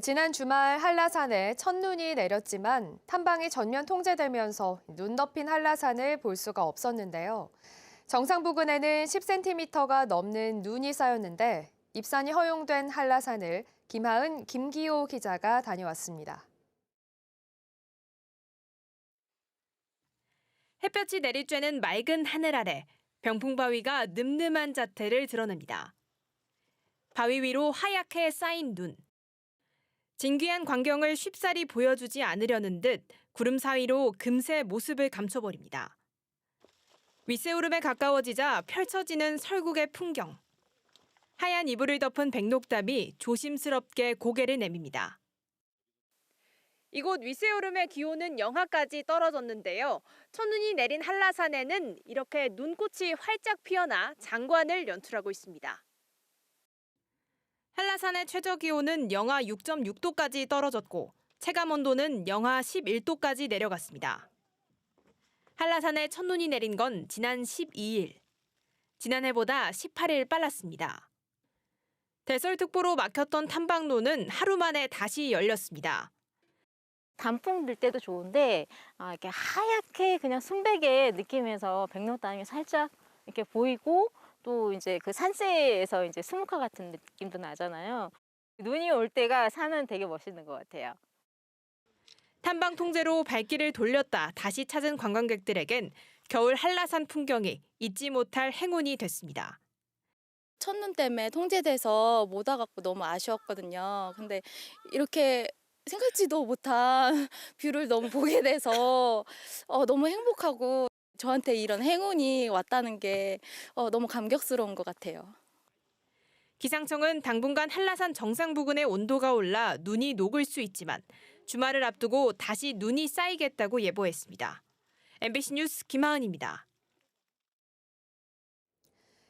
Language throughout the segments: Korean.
지난 주말 한라산에 첫눈이 내렸지만 탐방이 전면 통제되면서 눈 덮인 한라산을 볼 수가 없었는데요. 정상 부근에는 10cm가 넘는 눈이 쌓였는데 입산이 허용된 한라산을 김하은, 김기호 기자가 다녀왔습니다. 햇볕이 내리쬐는 맑은 하늘 아래 병풍바위가 늠름한 자태를 드러냅니다. 바위 위로 하얗게 쌓인 눈. 진귀한 광경을 쉽사리 보여주지 않으려는 듯 구름 사이로 금세 모습을 감춰버립니다. 윗세오름에 가까워지자 펼쳐지는 설국의 풍경. 하얀 이불을 덮은 백록담이 조심스럽게 고개를 내밉니다. 이곳 윗세오름의 기온은 영하까지 떨어졌는데요. 첫눈이 내린 한라산에는 이렇게 눈꽃이 활짝 피어나 장관을 연출하고 있습니다. 한라산의 최저 기온은 영하 6.6도까지 떨어졌고 체감 온도는 영하 11도까지 내려갔습니다. 한라산에 첫눈이 내린 건 지난 12일. 지난해보다 18일 빨랐습니다. 대설특보로 막혔던 탐방로는 하루 만에 다시 열렸습니다. 단풍 들 때도 좋은데 이렇게 하얗게 그냥 순백의 느낌에서 백록담이 살짝 이렇게 보이고 또 이제 그 산세에서 이제 수묵화 같은 느낌도 나잖아요. 눈이 올 때가 산은 되게 멋있는 것 같아요. 탐방 통제로 발길을 돌렸다 다시 찾은 관광객들에겐 겨울 한라산 풍경이 잊지 못할 행운이 됐습니다. 첫눈 때문에 통제돼서 못 와갖고 너무 아쉬웠거든요. 근데 이렇게 생각지도 못한 뷰를 너무 보게 돼서 너무 행복하고 저한테 이런 행운이 왔다는 게 너무 감격스러운 것 같아요. 기상청은 당분간 한라산 정상 부근의 온도가 올라 눈이 녹을 수 있지만 주말을 앞두고 다시 눈이 쌓이겠다고 예보했습니다. MBC 뉴스 김하은입니다.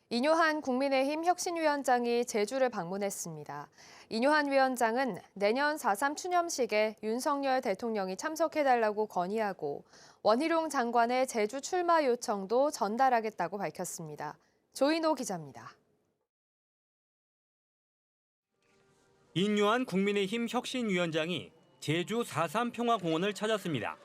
이뇨한 국민의힘 혁신위원장이 제주를 방문했습니다. 이뇨한 위원장은 내년 4.3 추념식에 윤석열 대통령이 참석해달라고 건의하고 원희룡 장관의 제주 출마 요청도 전달하겠다고 밝혔습니다. 조인호 기자입니다. 인요한 국민의힘 혁신위원장이 제주 4.3 평화공원을 찾았습니다.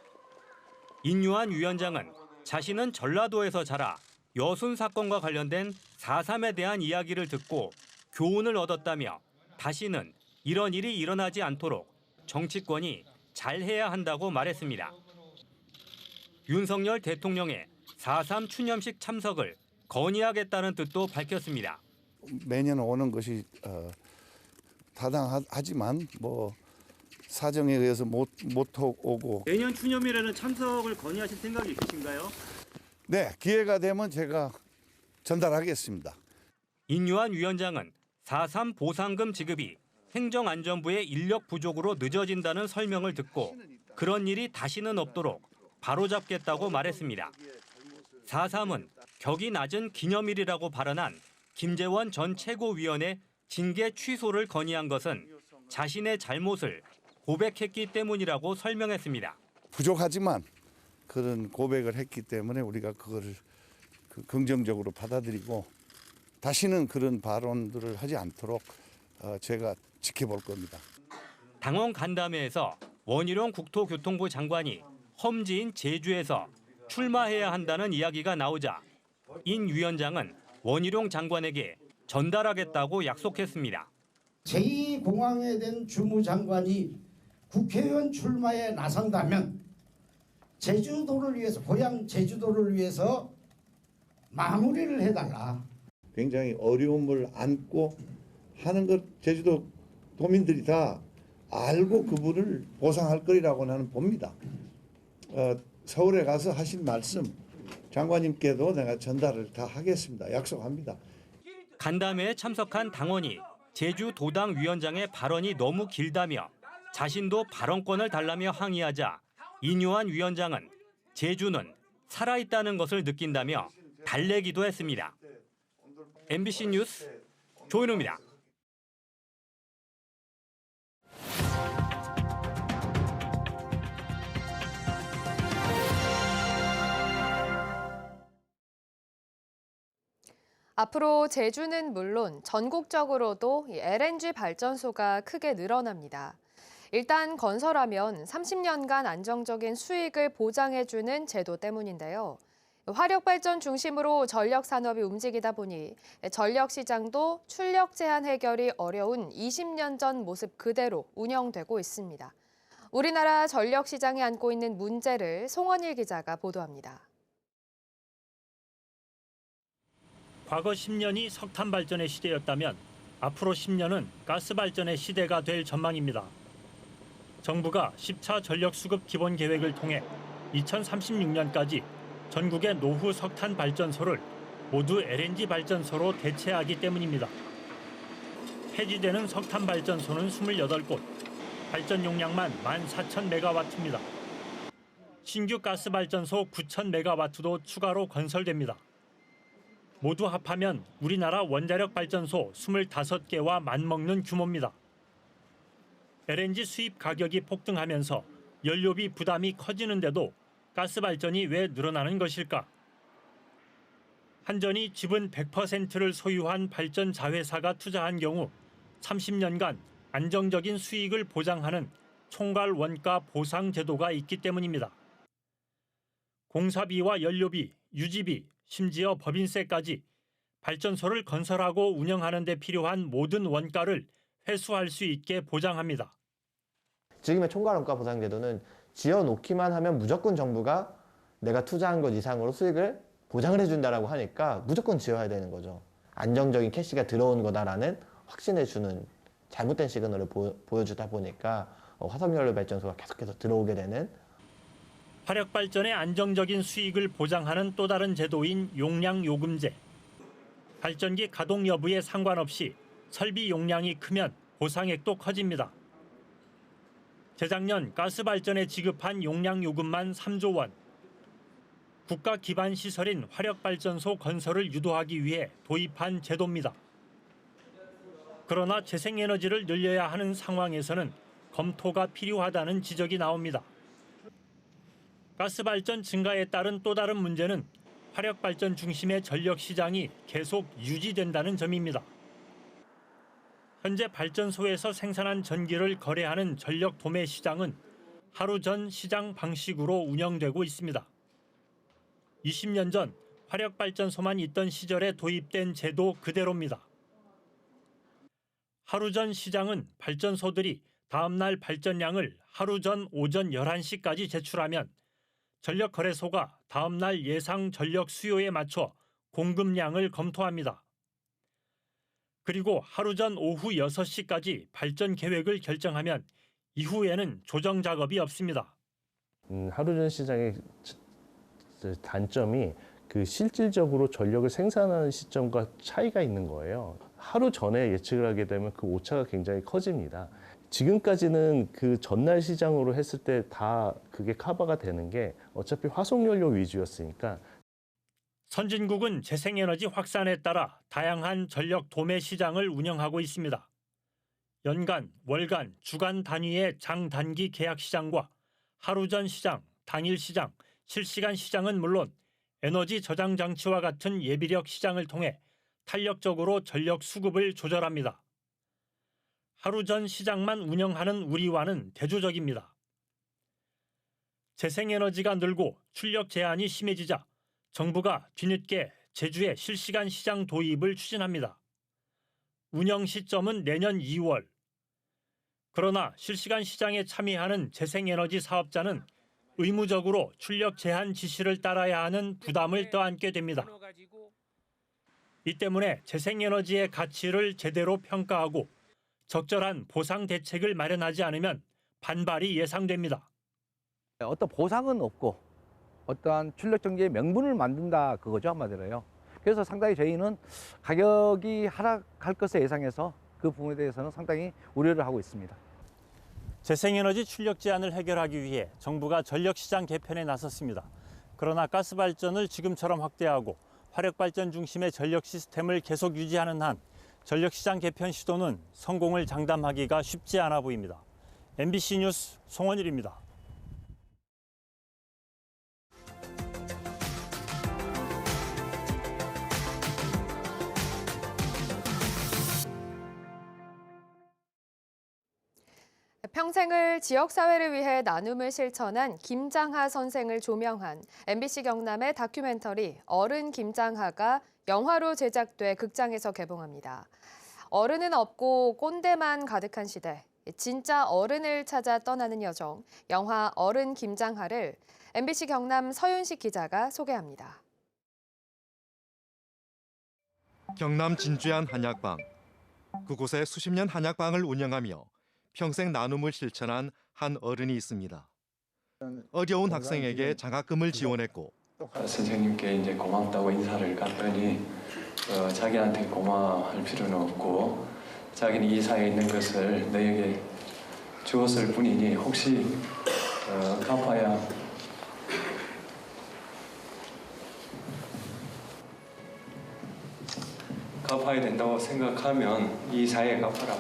인요한 위원장은 자신은 전라도에서 자라 여순 사건과 관련된 4.3에 대한 이야기를 듣고 교훈을 얻었다며 다시는 이런 일이 일어나지 않도록 정치권이 잘해야 한다고 말했습니다. 윤석열 대통령의 4.3 추념식 참석을 건의하겠다는 뜻도 밝혔습니다. 매년 오는 것이 타당하지만 사정에 의해서 못 오고. 내년 추념일에는 참석을 건의하실 생각이 있으신가요? 네, 기회가 되면 제가 전달하겠습니다. 인요한 위원장은 4.3 보상금 지급이 행정안전부의 인력 부족으로 늦어진다는 설명을 듣고 그런 일이 다시는 없도록 바로잡겠다고 말했습니다. 4.3은 격이 낮은 기념일이라고 발언한 김재원 전 최고위원의 징계 취소를 건의한 것은 자신의 잘못을 고백했기 때문이라고 설명했습니다. 부족하지만 그런 고백을 했기 때문에 우리가 그거를 긍정적으로 받아들이고 다시는 그런 발언들을 하지 않도록 제가 지켜볼 겁니다. 당원 간담회에서 원희룡 국토교통부 장관이 험지인 제주에서 출마해야 한다는 이야기가 나오자 인 위원장은 원희룡 장관에게 전달하겠다고 약속했습니다. 제2공항에 된 주무장관이 국회의원 출마에 나선다면 제주도를 위해서, 고향 제주도를 위해서 마무리를 해달라. 굉장히 어려움을 안고 하는 것 제주도 도민들이 다 알고 그분을 보상할 거리라고 나는 봅니다. 서울에 가서 하신 말씀 장관님께도 내가 전달을 다 하겠습니다. 약속합니다. 간담회에 참석한 당원이 제주도당 위원장의 발언이 너무 길다며 자신도 발언권을 달라며 항의하자 인요한 위원장은 제주는 살아있다는 것을 느낀다며 달래기도 했습니다. MBC 뉴스 조인호입니다. 앞으로 제주는 물론 전국적으로도 LNG 발전소가 크게 늘어납니다. 일단 건설하면 30년간 안정적인 수익을 보장해주는 제도 때문인데요. 화력발전 중심으로 전력 산업이 움직이다 보니 전력 시장도 출력 제한 해결이 어려운 20년 전 모습 그대로 운영되고 있습니다. 우리나라 전력 시장이 안고 있는 문제를 송원일 기자가 보도합니다. 과거 10년이 석탄 발전의 시대였다면 앞으로 10년은 가스 발전의 시대가 될 전망입니다. 정부가 10차 전력 수급 기본 계획을 통해 2036년까지 전국의 노후 석탄 발전소를 모두 LNG 발전소로 대체하기 때문입니다. 폐지되는 석탄 발전소는 28곳, 발전 용량만 14,000메가와트입니다. 신규 가스 발전소 9,000메가와트도 추가로 건설됩니다. 모두 합하면 우리나라 원자력 발전소 25개와 맞먹는 규모입니다. LNG 수입 가격이 폭등하면서 연료비 부담이 커지는데도 가스 발전이 왜 늘어나는 것일까? 한전이 지분 100%를 소유한 발전 자회사가 투자한 경우 30년간 안정적인 수익을 보장하는 총괄 원가 보상 제도가 있기 때문입니다. 공사비와 연료비, 유지비, 심지어 법인세까지 발전소를 건설하고 운영하는 데 필요한 모든 원가를 회수할 수 있게 보장합니다. 지금의 총괄원가 보상제도는 지어놓기만 하면 무조건 정부가 내가 투자한 것 이상으로 수익을 보장을 해준다라고 하니까 무조건 지어야 되는 거죠. 안정적인 캐시가 들어온 거다라는 확신해주는 잘못된 시그널을 보여주다 보니까 화석연료 발전소가 계속해서 들어오게 되는. 화력발전의 안정적인 수익을 보장하는 또 다른 제도인 용량요금제. 발전기 가동 여부에 상관없이 설비 용량이 크면 보상액도 커집니다. 재작년 가스 발전에 지급한 용량요금만 3조 원. 국가 기반 시설인 화력발전소 건설을 유도하기 위해 도입한 제도입니다. 그러나 재생에너지를 늘려야 하는 상황에서는 검토가 필요하다는 지적이 나옵니다. 가스 발전 증가에 따른 또 다른 문제는 화력발전 중심의 전력 시장이 계속 유지된다는 점입니다. 현재 발전소에서 생산한 전기를 거래하는 전력 도매 시장은 하루 전 시장 방식으로 운영되고 있습니다. 20년 전 화력발전소만 있던 시절에 도입된 제도 그대로입니다. 하루 전 시장은 발전소들이 다음 날 발전량을 하루 전 오전 11시까지 제출하면 전력거래소가 다음 날 예상 전력 수요에 맞춰 공급량을 검토합니다. 그리고 하루 전 오후 6시까지 발전 계획을 결정하면 이후에는 조정 작업이 없습니다. 하루 전 시장의 단점이 그 실질적으로 전력을 생산하는 시점과 차이가 있는 거예요. 하루 전에 예측을 하게 되면 그 오차가 굉장히 커집니다. 지금까지는 그 전날 시장으로 했을 때 다 그게 커버가 되는 게 어차피 화석연료 위주였으니까. 선진국은 재생에너지 확산에 따라 다양한 전력 도매 시장을 운영하고 있습니다. 연간, 월간, 주간 단위의 장단기 계약 시장과 하루 전 시장, 당일 시장, 실시간 시장은 물론 에너지 저장 장치와 같은 예비력 시장을 통해 탄력적으로 전력 수급을 조절합니다. 하루 전 시장만 운영하는 우리와는 대조적입니다. 재생에너지가 늘고 출력 제한이 심해지자 정부가 뒤늦게 제주의 실시간 시장 도입을 추진합니다. 운영 시점은 내년 2월. 그러나 실시간 시장에 참여하는 재생에너지 사업자는 의무적으로 출력 제한 지시를 따라야 하는 부담을 떠안게 됩니다. 이 때문에 재생에너지의 가치를 제대로 평가하고 적절한 보상 대책을 마련하지 않으면 반발이 예상됩니다. 어떤 보상은 없고 어떠한 출력 정지의 명분을 만든다 그거죠, 한마디로요. 그래서 상당히 저희는 가격이 하락할 것을 예상해서 그 부분에 대해서는 상당히 우려를 하고 있습니다. 재생에너지 출력 제한을 해결하기 위해 정부가 전력시장 개편에 나섰습니다. 그러나 가스발전을 지금처럼 확대하고 화력발전 중심의 전력 시스템을 계속 유지하는 한 전력시장 개편 시도는 성공을 장담하기가 쉽지 않아 보입니다. MBC 뉴스 송원일입니다. 평생을 지역사회를 위해 나눔을 실천한 김장하 선생을 조명한 MBC 경남의 다큐멘터리 어른 김장하가 영화로 제작돼 극장에서 개봉합니다. 어른은 없고 꼰대만 가득한 시대, 진짜 어른을 찾아 떠나는 여정, 영화 어른 김장하를 MBC 경남 서윤식 기자가 소개합니다. 경남 진주의 한 한약방. 그곳에 수십 년 한약방을 운영하며 평생 나눔을 실천한 한 어른이 있습니다. 어려운 학생에게 장학금을 지원했고 선생님께 이제 고맙다고 인사를 갔더니 자기한테 고마워할 필요는 없고 자기는 이 사회에 있는 것을 너에게 주었을 뿐이니 혹시 갚아야 된다고 생각하면 이 사회에 갚아라.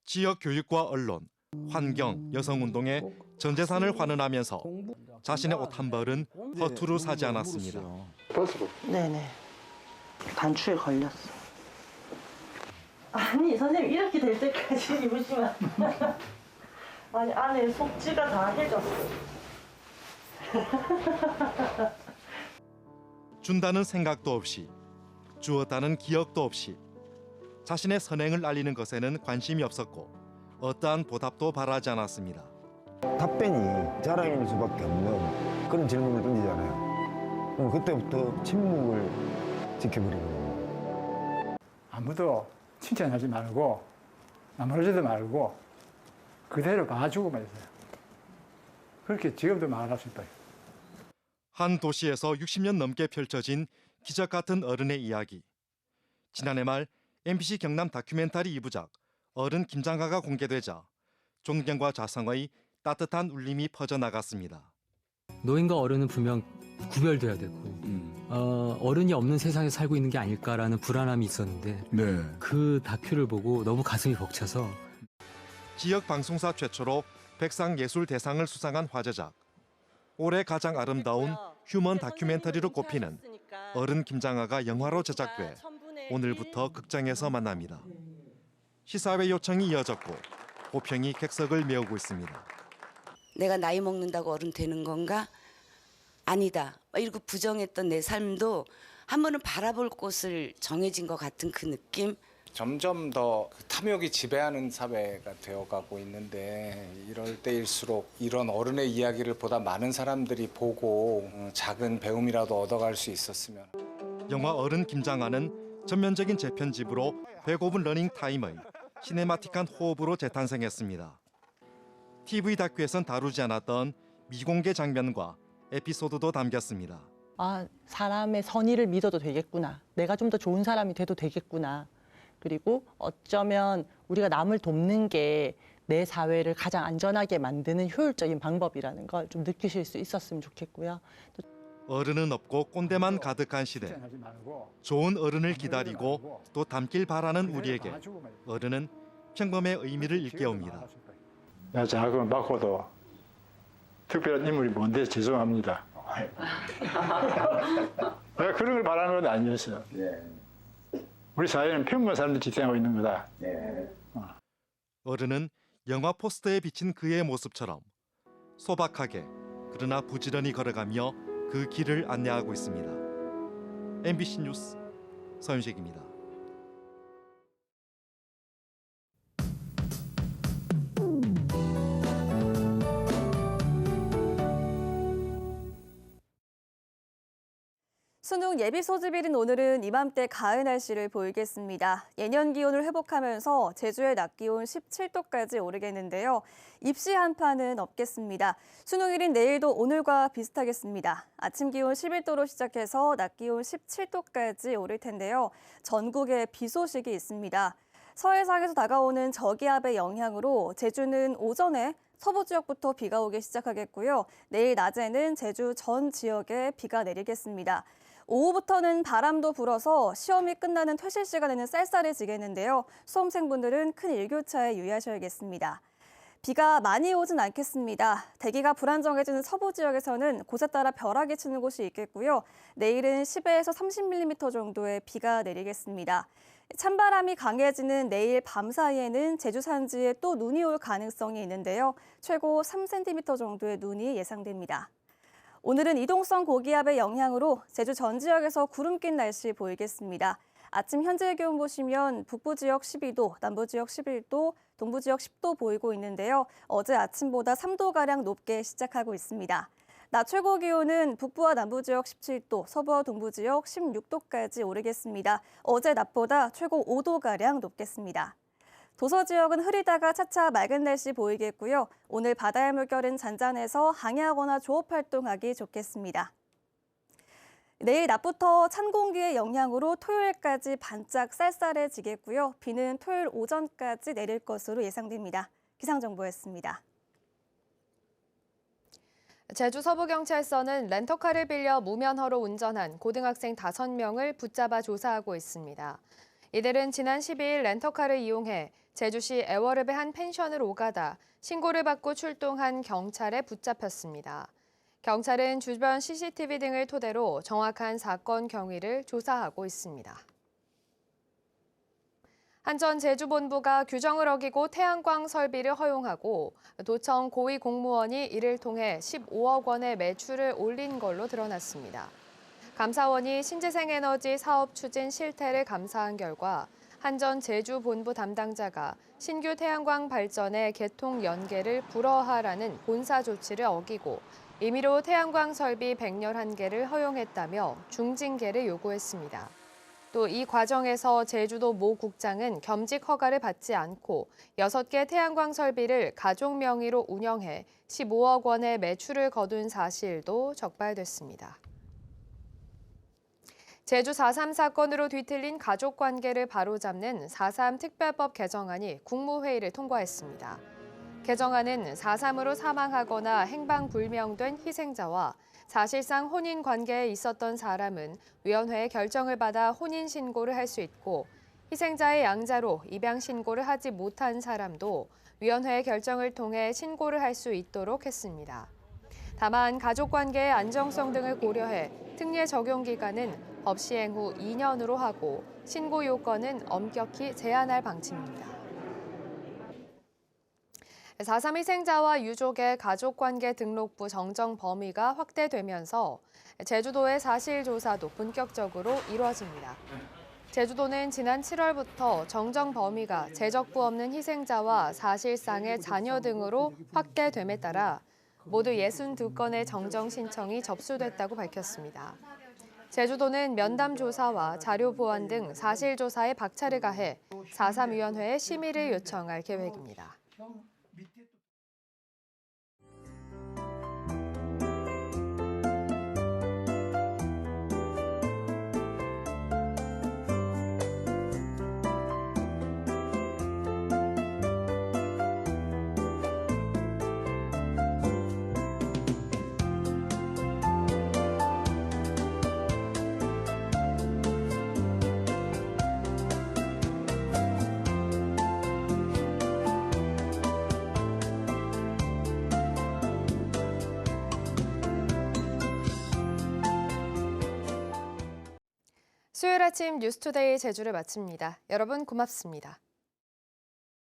지역 교육과 언론, 환경, 여성운동에 전 재산을 환원하면서 자신의 옷 한 벌은 허투루 사지 않았습니다. 네네. 단추에 걸렸어. 아니 선생님 이렇게 될 때까지 입으시면 아니 안에 속지가 다 해졌어. 준다는 생각도 없이, 주었다는 기억도 없이 자신의 선행을 알리는 것에는 관심이 없었고 어떠한 보답도 바라지 않았습니다. 답변이 자랑일 수밖에 없는 그런 질문을 던지잖아요. 그럼 그때부터 침묵을 지켜버리거든요. 아무도 칭찬하지 말고 나무라지도 말고 그대로 봐주고만 있어요. 그렇게 지금도 말할 수 있어요. 한 도시에서 60년 넘게 펼쳐진 기적 같은 어른의 이야기. 지난해 말 MBC 경남 다큐멘터리 2부작 어른 김장하가 공개되자 존경과 자성의 따뜻한 울림이 퍼져나갔습니다. 노인과 어른은 분명 구별돼야 되고 어른이 없는 세상에 살고 있는 게 아닐까라는 불안함이 있었는데 그 다큐를 보고 너무 가슴이 벅차서 지역 방송사 최초로 백상예술대상을 수상한 화제작. 올해 가장 아름다운 휴먼 다큐멘터리로 꼽히는 어른 김장하가 영화로 제작돼 오늘부터 극장에서 만납니다. 시사회 요청이 이어졌고 호평이 객석을 메우고 있습니다. 내가 나이 먹는다고 어른 되는 건가? 아니다. 이러고 부정했던 내 삶도 한 번은 바라볼 곳을 정해진 것 같은 그 느낌? 점점 더 탐욕이 지배하는 사회가 되어가고 있는데 이럴 때일수록 이런 어른의 이야기를 보다 많은 사람들이 보고 작은 배움이라도 얻어갈 수 있었으면. 영화 어른 김장하는 전면적인 재편집으로 105분 러닝타임의 시네마틱한 호흡으로 재탄생했습니다. TV 다큐에선 다루지 않았던 미공개 장면과 에피소드도 담겼습니다. 아, 사람의 선의를 믿어도 되겠구나. 내가 좀 더 좋은 사람이 돼도 되겠구나. 그리고 어쩌면 우리가 남을 돕는 게 내 사회를 가장 안전하게 만드는 효율적인 방법이라는 걸 좀 느끼실 수 있었으면 좋겠고요. 어른은 없고 꼰대만 가득한 시대. 좋은 어른을 기다리고 또 닮길 바라는 우리에게 어른은 평범의 의미를 일깨웁니다. 자금을 받고도 특별한 인물이 뭔데 죄송합니다. 내가 그런 걸 바라는 건 아니었어요. 우리 사회는 평범한 사람들이 지탱하고 있는 거다. 어른은 영화 포스터에 비친 그의 모습처럼 소박하게 그러나 부지런히 걸어가며 그 길을 안내하고 있습니다. MBC 뉴스 서윤식입니다. 수능 예비 소집일인 오늘은 이맘때 가을 날씨를 보이겠습니다. 예년 기온을 회복하면서 제주의 낮 기온 17도까지 오르겠는데요. 입시 한파는 없겠습니다. 수능일인 내일도 오늘과 비슷하겠습니다. 아침 기온 11도로 시작해서 낮 기온 17도까지 오를 텐데요. 전국에 비 소식이 있습니다. 서해상에서 다가오는 저기압의 영향으로 제주는 오전에 서부 지역부터 비가 오기 시작하겠고요. 내일 낮에는 제주 전 지역에 비가 내리겠습니다. 오후부터는 바람도 불어서 시험이 끝나는 퇴실 시간에는 쌀쌀해지겠는데요. 수험생분들은 큰 일교차에 유의하셔야겠습니다. 비가 많이 오진 않겠습니다. 대기가 불안정해지는 서부 지역에서는 곳에 따라 벼락이 치는 곳이 있겠고요. 내일은 10에서 30mm 정도의 비가 내리겠습니다. 찬바람이 강해지는 내일 밤 사이에는 제주 산지에 또 눈이 올 가능성이 있는데요. 최고 3cm 정도의 눈이 예상됩니다. 오늘은 이동성 고기압의 영향으로 제주 전 지역에서 구름 낀 날씨 보이겠습니다. 아침 현재 기온 보시면 북부 지역 12도, 남부 지역 11도, 동부 지역 10도 보이고 있는데요. 어제 아침보다 3도가량 높게 시작하고 있습니다. 낮 최고 기온은 북부와 남부 지역 17도, 서부와 동부 지역 16도까지 오르겠습니다. 어제 낮보다 최고 5도가량 높겠습니다. 도서 지역은 흐리다가 차차 맑은 날씨 보이겠고요. 오늘 바다의 물결은 잔잔해서 항해하거나 조업 활동하기 좋겠습니다. 내일 낮부터 찬 공기의 영향으로 토요일까지 반짝 쌀쌀해지겠고요. 비는 토요일 오전까지 내릴 것으로 예상됩니다. 기상정보였습니다. 제주 서부경찰서는 렌터카를 빌려 무면허로 운전한 고등학생 5명을 붙잡아 조사하고 있습니다. 이들은 지난 12일 렌터카를 이용해 제주시 애월읍의 한 펜션을 오가다 신고를 받고 출동한 경찰에 붙잡혔습니다. 경찰은 주변 CCTV 등을 토대로 정확한 사건 경위를 조사하고 있습니다. 한전 제주본부가 규정을 어기고 태양광 설비를 허용하고 도청 고위 공무원이 이를 통해 15억 원의 매출을 올린 걸로 드러났습니다. 감사원이 신재생에너지 사업 추진 실태를 감사한 결과 한전 제주본부 담당자가 신규 태양광 발전의 개통 연계를 불허하라는 본사 조치를 어기고 임의로 태양광 설비 111개를 허용했다며 중징계를 요구했습니다. 또 이 과정에서 제주도 모 국장은 겸직 허가를 받지 않고 6개 태양광 설비를 가족 명의로 운영해 15억 원의 매출을 거둔 사실도 적발됐습니다. 제주 4.3 사건으로 뒤틀린 가족관계를 바로잡는 4.3 특별법 개정안이 국무회의를 통과했습니다. 개정안은 4.3으로 사망하거나 행방불명된 희생자와 사실상 혼인관계에 있었던 사람은 위원회의 결정을 받아 혼인신고를 할 수 있고 희생자의 양자로 입양신고를 하지 못한 사람도 위원회의 결정을 통해 신고를 할 수 있도록 했습니다. 다만 가족관계의 안정성 등을 고려해 특례 적용 기간은 법 시행 후 2년으로 하고 신고 요건은 엄격히 제한할 방침입니다. 4.3 희생자와 유족의 가족관계 등록부 정정 범위가 확대되면서 제주도의 사실조사도 본격적으로 이루어집니다. 제주도는 지난 7월부터 정정 범위가 제적부 없는 희생자와 사실상의 자녀 등으로 확대됨에 따라 모두 62건의 정정 신청이 접수됐다고 밝혔습니다. 제주도는 면담 조사와 자료 보완 등 사실조사에 박차를 가해 4.3 위원회에 심의를 요청할 계획입니다. 수요일 아침 뉴스투데이 제주를 마칩니다. 여러분 고맙습니다.